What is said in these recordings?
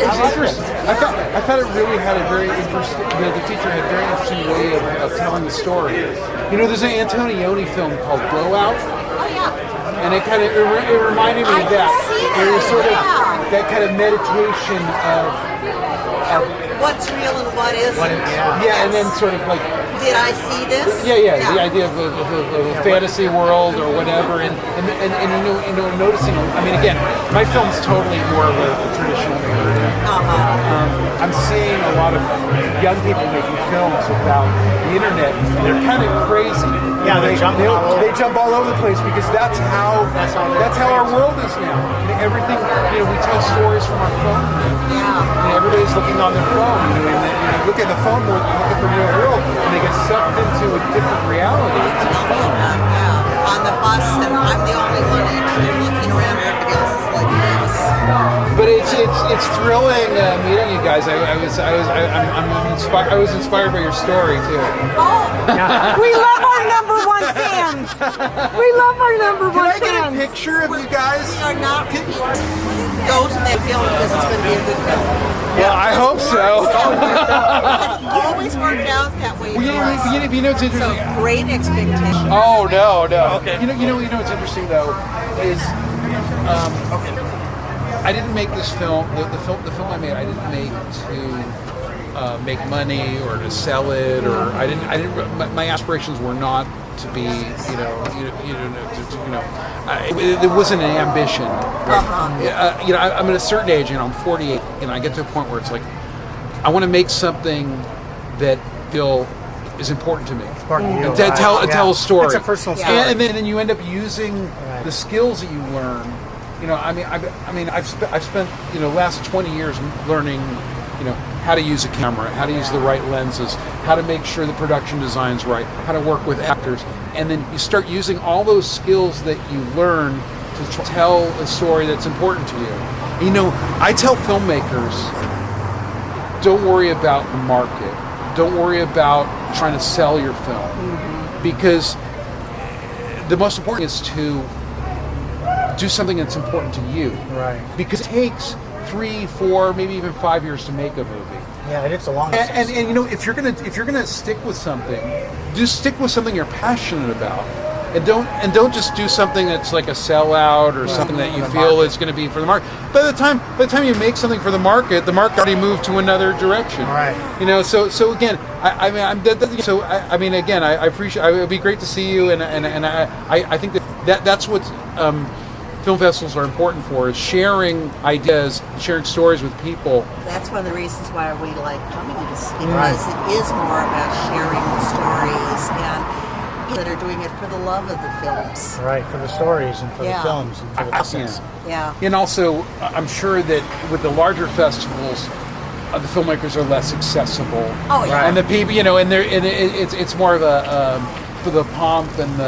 It's interesting. I thought it really had a very interesting. The feature had a very interesting way of telling the story. You know, there's an Antonioni film called Blowout. Oh yeah. And it kind of it reminded me of that. It was sort of that kind of meditation of what's real and what isn't. Yeah, and then sort of like. Did I see this? Yeah. The idea of a fantasy world or whatever, and noticing. I mean, again, my film's totally more of a traditional narrative. I'm seeing a lot of young people making films about the internet, and they're kind of crazy. Yeah, they jump all over the place because that's how our world is now. Everything, we tell stories from our phone. Yeah. Everybody's looking on their phone, and they look at the phone more than look at the real world, and they get sucked into a different reality. On the bus, and I'm the only one actually looking around. Everybody else is like this. But it's thrilling meeting you guys. I was inspired by your story too. Oh, we love our number one fans. We love our number one fans. Can I get a picture of you guys? we are not. Go to that film because it's going to be a good film. Well, I hope so. It's always worked out that way. You know, it's interesting. So great expectations. Oh no. Okay. You know what's interesting though is I didn't make this film. The film I made, I didn't make to make money or to sell it, or I didn't. My aspirations were not to be, it wasn't an ambition. I'm at a certain age, I'm 48, I get to a point where it's like, I want to make something that is important to me. And tell a story. It's a personal story. And then you end up using the skills that you learn. I've spent last 20 years learning, how to use a camera, how to use the right lenses, how to make sure the production design's right, how to work with actors, and then you start using all those skills that you learn to tell a story that's important to you. I tell filmmakers, don't worry about the market, don't worry about trying to sell your film, because the most important is to do something that's important to you. Right. Because it takes 3, 4, maybe even 5 years to make a movie. Yeah, it's a long process. And if you're gonna stick with something, just stick with something you're passionate about, and don't just do something that's like a sellout or something that you feel is going to be for the market. By the time you make something for the market already moved to another direction. Right. So again, I appreciate. It would be great to see you, and I think that's what film festivals are important for, is sharing ideas, sharing stories with people. That's one of the reasons why we like coming to this, because it is more about sharing the stories and that are doing it for the love of the films. Right, for the stories and for the films and for the process. Yeah. And also, I'm sure that with the larger festivals, the filmmakers are less accessible. Oh yeah. And the people, it's more of a for the pomp and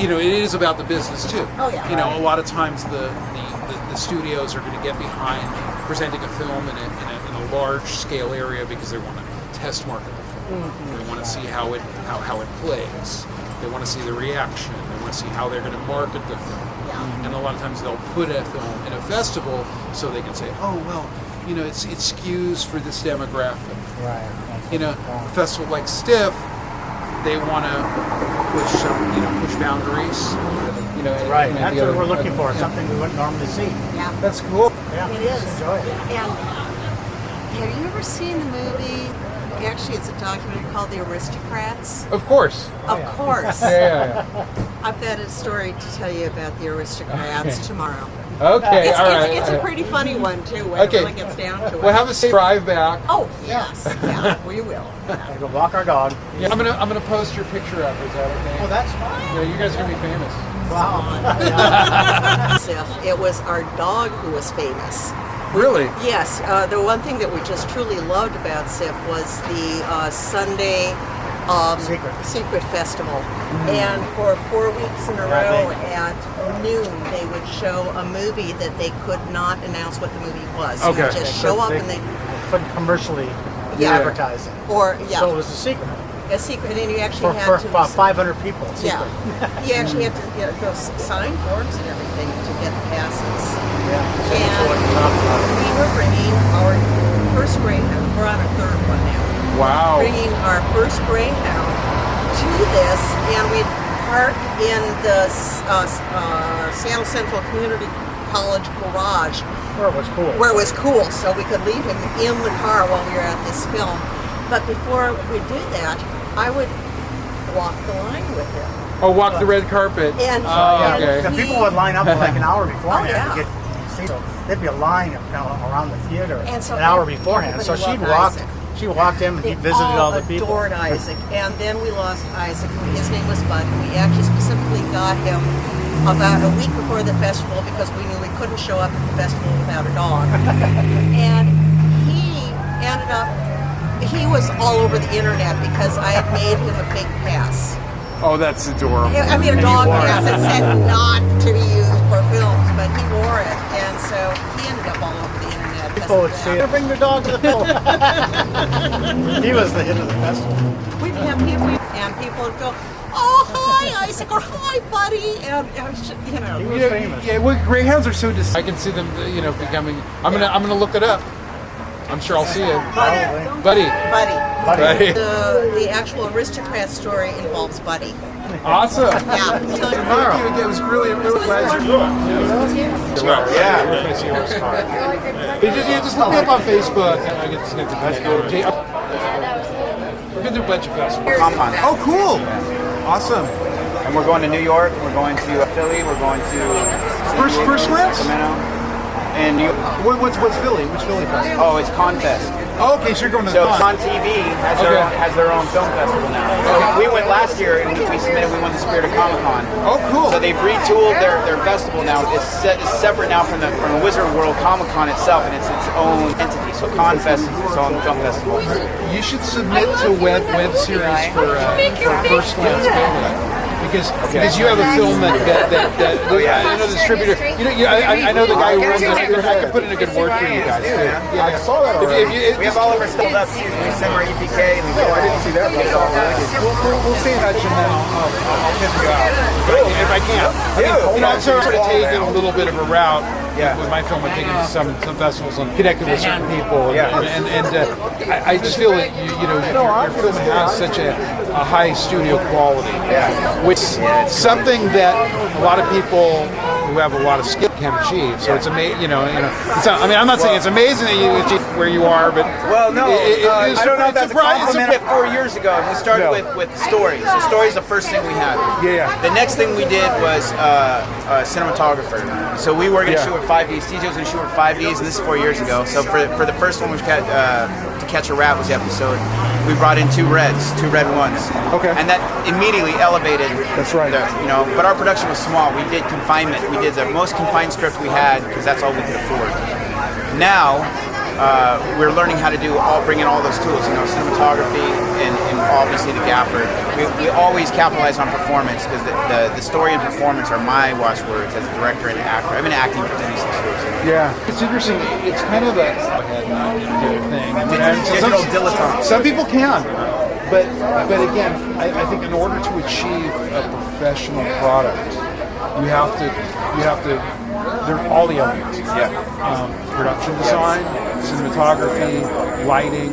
it is about the business too. Oh yeah. A lot of times the studios are going to get behind presenting a film in a large scale area because they want to test market the film. They want to see how it plays. They want to see the reaction. They want to see how they're going to market the film. Yeah. And a lot of times they'll put a film in a festival so they can say, oh well, it skews for this demographic. Right. A festival like Stiff, they want to push boundaries. Right. That's what we're looking for. Something we wouldn't normally see. Yeah. That's cool. Yeah. It is. Enjoy it. And have you ever seen the movie? Actually, it's a documentary called The Aristocrats. Of course. Of course. Yeah. I've got a story to tell you about The Aristocrats tomorrow. Okay. It's a pretty funny one too, when it really gets down to it. We'll have a safe drive back. Oh yes, yeah, we will. Gotta go walk our dog. Yeah, I'm gonna post your picture up. Is that okay? Oh, that's fine. Yeah, you guys are gonna be famous. Wow. It was our dog who was famous. Really? Yes. The one thing that we just truly loved about SIF was the Sunday Secret Festival. And for 4 weeks in a row at noon, they would show a movie that they could not announce what the movie was. Okay. You would just show up and they couldn't commercially advertise it. Or So it was a secret. A secret, and then you actually For had to. 500 people. Yeah, Secret. you actually have to go sign forms and everything to get the passes. Yeah. So And that's what we're talking about. we were bringing our first Greyhound. We're on our third one now. Wow. Bringing our first Greyhound to this, and we'd park in the Seattle Central Community College garage Where it was cool. where it was cool, so we could leave him in the car while we were at this film. But before we do that, I would walk the line with him. Oh, walk the red carpet. And Oh, and okay. The people would line up for like an hour beforehand Oh, yeah. to get seats. So there'd be a line around the theater And so an hour beforehand. So everybody she'd loved walk. Isaac. She walked him and he They visited all the people. adored Isaac, and then we lost Isaac. His name was Bud. We actually specifically got him about a week before the festival because we knew we couldn't show up at the festival without a dog. And he ended up, he was all over the internet because I had made him a fake pass. Oh, that's adorable. I mean, a dog pass that said not to be used for films, but he wore it, and so he ended up all over the internet. because People of would that. say, "Bring your dog to the film." He was the hit of the festival. We'd have people, and people would go, "Oh, hi, Isaac," or "Hi, buddy," and you know. He was famous. Yeah, well, greyhounds are so I can see them, becoming. I'm gonna look it up. I'm sure I'll see it. Probably. Buddy. Buddy. The actual aristocrat story involves Buddy. Awesome. Yeah. Thank you. It was really glad you're just look me up on Facebook and I get to get the best go. We're gonna do a bunch of festivals. Compound. Oh, cool. Awesome. And we're going to New York, we're going to Philly, we're going to First glance? Sacramento. And What's Philly? Which Philly festival? oh, it's ConFest. Oh, okay, so you're going to So the Con con. TV Okay. has their own film festival now. So we went last year and we submitted. We won the Spirit of Comic Con. Oh, cool. So they've retooled their festival now. It's separate now from the Wizard World Comic Con itself, and it's its own entity. So ConFest is its own film festival. You should submit to web series for First Glance Canada. Because you have a film that I know the distributor. I know the guy who runs it. I can put in a good word for you guys too. Yeah, I saw that already. We have all of our stuff up. We send our EPK. And I didn't see that. We'll stay in touch and then I'll hit you out if I can. I'm sort of taking a little bit of a route. Yeah. With my film, I'm taking to some festivals and connecting with certain people. And I just feel that your film has such a high studio quality, which is something that a lot of people who have a lot of skill can achieve. So it's amazing. I'm not saying it's amazing that you achieve where you are, but well, no, I don't know if that's a compliment. 4 years ago, we started with stories. So stories the first thing we had. Yeah. The next thing we did was cinematographer. So we were going to shoot with 5Ds. TJ was going to shoot with 5Ds, and this is 4 years ago. So for the first one, which To Catch a Rat was the episode, we brought in two red ones. Okay. And that immediately elevated. That's right. But our production was small. We did confinement. We did the most confined script we had because that's all we could afford. Now, we're learning how to bring in all those tools, cinematography and obviously the gaffer. We always capitalize on performance because the story and performance are my watchwords as a director and an actor. I've been acting for 26 years. Yeah, it's interesting. It's kind of a thing. Digital dilettante. Some people can, but again, I think in order to achieve a professional product, you have to. They're all the elements. Yeah. Production design, cinematography, lighting,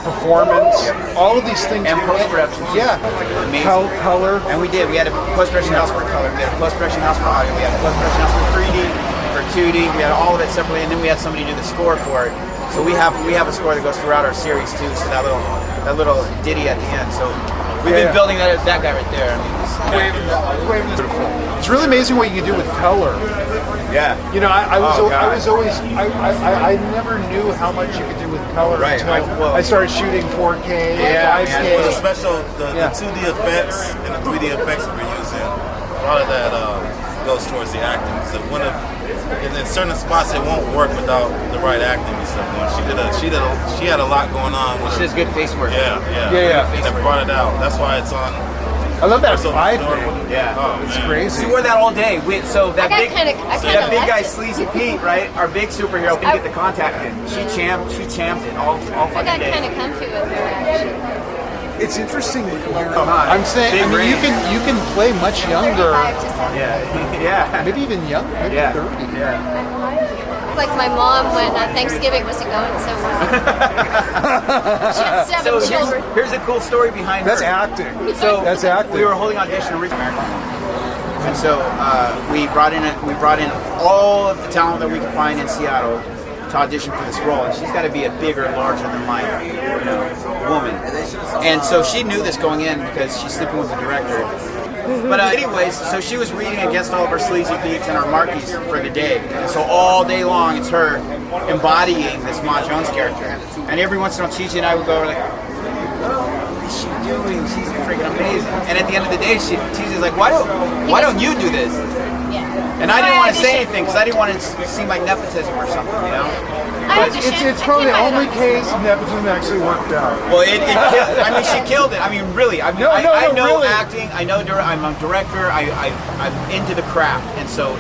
performance, all of these things. And post-production. Yeah. Amazing. Color. And we did. We had a post-production house for color. We had a post-production house for audio. We had a post-production house for 3D, for 2D. We had all of it separately, and then we had somebody do the score for it. So we have a score that goes throughout our series too. So that little ditty at the end. So we've been building that guy right there. It's really amazing what you can do with color. Yeah. I never knew how much you could do with color until I started shooting 4K, 5K. For the special, the 2D effects and the 3D effects that we're using, a lot of that goes towards the acting. So in certain spots, it won't work without the right acting and stuff. She had a lot going on. She does good face work. Yeah. Yeah. That brought it out. That's why it's on I love that So vibe. Yeah. Oh, It's man. crazy. She wore that all day. So that I big, got kinda that big liked guy, it. Sleazy Pete, right? Our big superhero couldn't get the contact in. She champed it all I fucking got day. kind of comfy with her actually. It's interesting that you're. Oh, hi. I'm saying. I Big mean, range. you can play much younger. 35 to 70. Yeah. Yeah. Maybe even young. Maybe Yeah. 30. Yeah. Like my mom when Thanksgiving wasn't going so well. She had 7 So children. here's a cool story behind That's her. acting. So That's acting. we were holding audition originally, and so we brought in all of the talent that we could find in Seattle to audition for this role, and she's got to be a bigger, larger than life, woman. And so she knew this going in because she's sleeping with the director. But anyways, so she was reading against all of her sleazy beats and her markies for the day. And so all day long, it's her embodying this Ma Jones character. And every once in a while, Chi and I would go like, what is she doing? She's freaking amazing. And at the end of the day, Chi's like, why don't you do this? Yeah. And I didn't want to say anything because I didn't want it to seem like nepotism or something, you know? It's probably the only case nepotism actually worked out. Well, it killed, I mean, she killed it. I mean, really. I know really. acting. I know I'm a director. I'm into the craft, and so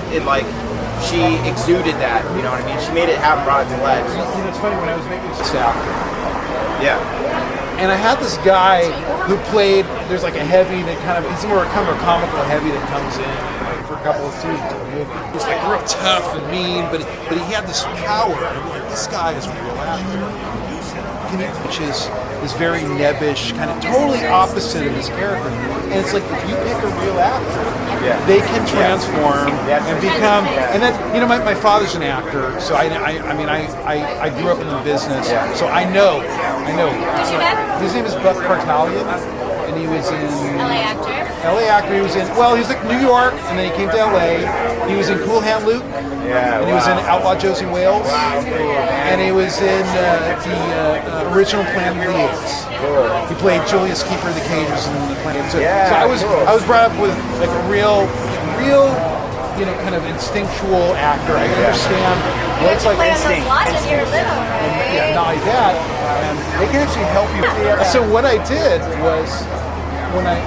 she exuded that. You know what I mean? She made it happen, brought it to life. You know, it's funny when I was making this actor, Yeah. and I had this guy who played. There's like a heavy that he's more kind of a comical heavy that comes in like, for a couple of scenes in the movie. He's like real tough and mean, but he had this power. And I'm like, this guy is a real actor. Which is very nebbish, kind of totally opposite of his character. And it's like if you pick a real actor, they can transform and become. And that's my father's an actor, so I grew up in the business, so I know. Who's your dad? His name is Buck Partalian, and he was in LA actor. LA actor. He was like New York, and then he came to LA. He was in Cool Hand Luke. And he was in Outlaw Josie Wales. And he was in the original Planet of the Apes. He played Julius Keeper of the Cages in the Planet. So I was brought up with like a real, kind of instinctual actor. I understand what it's like. Play on those lots when you were little, right? Yeah, not like that. And they can actually help you. So what I did was when I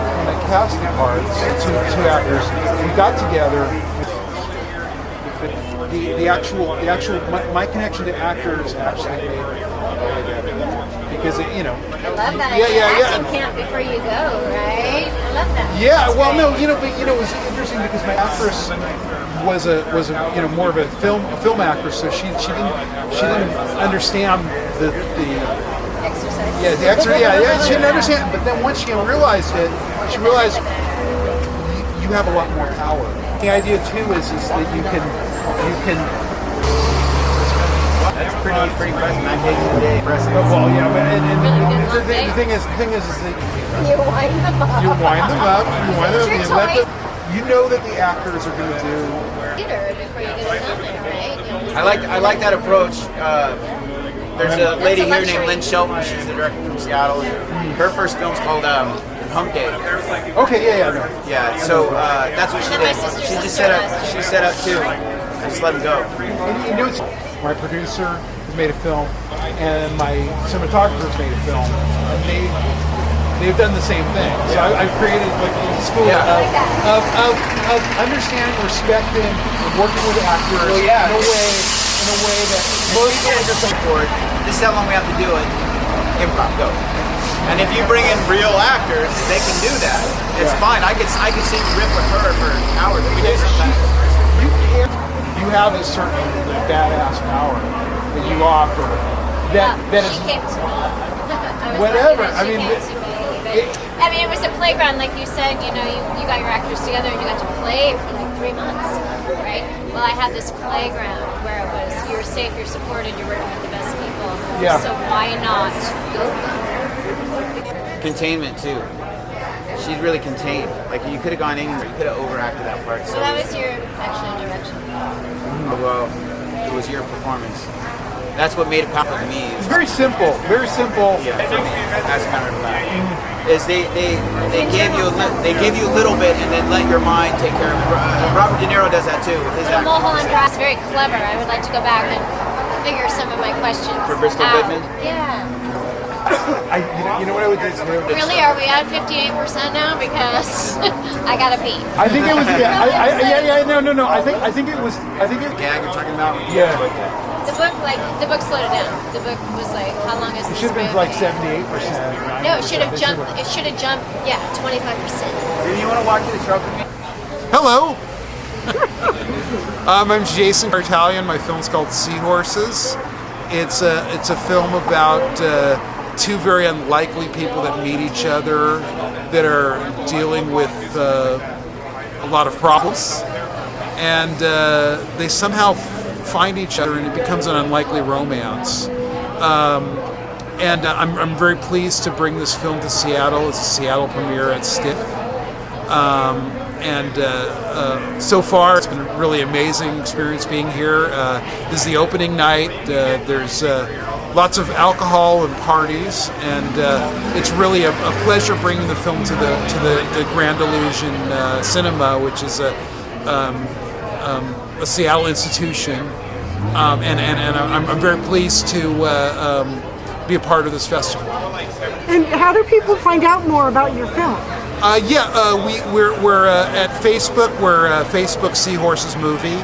cast the parts, two actors, we got together. The actual my connection to actors actually made it because I love that. Yeah. Acting camp before you go, right? I love that. Yeah, That's well, great. no, but it was interesting because my actress was a more of a film actress, so she didn't understand the Exercise. the extra she didn't understand. But then once she realized it, she realized you have a lot more power. The idea too is that you can. That's pretty impressive. 9 days a day. Impressive. Well, yeah, but Really good the thing is that You wind them up. you wind them up, It's your choice. you know that the actors are going to do. Theater before you get something, right? I like that approach. There's a lady here luxury. named Lynn Shelton. She's the director from Seattle. Her first film's called Hump Day. Okay, no. Yeah, so that's what she And then did. my sister's She just sister set up too. I just let him go. And you know, my producer has made a film, and my cinematographer has made a film, and they've done the same thing. So I've created like a school of understanding, respecting, and working with actors Well, yeah. in a way that Most actors look forward. This is how long we have to do it. Improv, go. And if you bring in real actors, they can do that. It's fine. I could sit and rip with her for hours. We do sometimes. you have a certain badass power that you offer that She is came to me. I was whatever. lucky I that she mean, came to me, but, I mean, it was a playground, like you said. You got your actors together and you got to play for like 3 months, right? Well, I had this playground where it was you're safe, you're supported, you're working with the best people. Yeah. So why not go? Containment too. She's really contained. Like you could have gone anywhere. You could have overacted that part. So that was your actual direction. Well, it was your performance. That's what made it powerful to me. it's very simple. Yeah, for me, as a matter of fact, is they give you a little bit and then let your mind take care of it. Robert De Niro does that too with his So acting. Mulholland Drive is very clever. I would like to go back and figure some of my questions For Bristol out. Goodman? Yeah. You know what I would do? Really, are we at 58% now? Because I gotta pee. I think it was no. I think it was. Gag you're talking about? Yeah. The book slowed it down. The book was like, how long is It this should have been movie? like 78%. No, it should have jumped. It should have jumped. Yeah, 25%. Do you want to walk to the truck with me? Hello. I'm Jason Cartalian. My film's called Seahorses. It's a film about two very unlikely people that meet each other that are dealing with a lot of problems, and they somehow find each other, and it becomes an unlikely romance. And I'm very pleased to bring this film to Seattle. It's a Seattle premiere at Stiff. So far, it's been a really amazing experience being here. This is the opening night. There's lots of alcohol and parties, and it's really a pleasure bringing the film to the Grand Illusion Cinema, which is a Seattle institution, and I'm very pleased to be a part of this festival. And how do people find out more about your film? We're at Facebook. We're Facebook Seahorses Movie.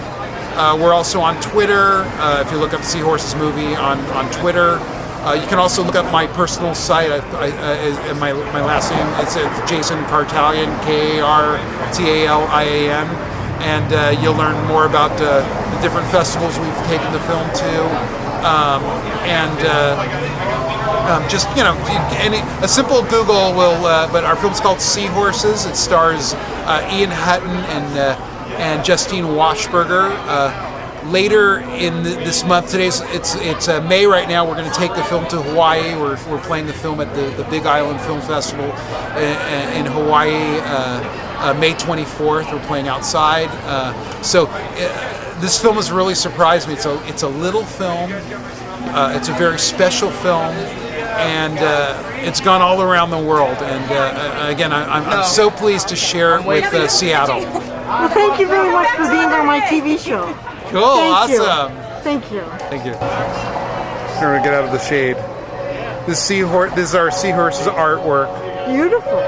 We're also on Twitter. If you look up Seahorses Movie on Twitter, you can also look up my personal site. My last name it's Jason Cartalian, Kartalian, and you'll learn more about the different festivals we've taken the film to, a simple Google will. But our film's called Seahorses. It stars Ian Hutton and Justine Washburger. Later in this month, it's May right now. We're going to take the film to Hawaii. We're playing the film at the Big Island Film Festival in Hawaii. May 24th. We're playing outside. This film has really surprised me. It's a little film. It's a very special film, and it's gone all around the world. And again, I'm so pleased to share it with Seattle. Well, thank you very much for being on my TV show. Cool, Thank awesome. Thank you. Thank you. We're gonna get out of the shade. This is our Seahorses artwork. Beautiful.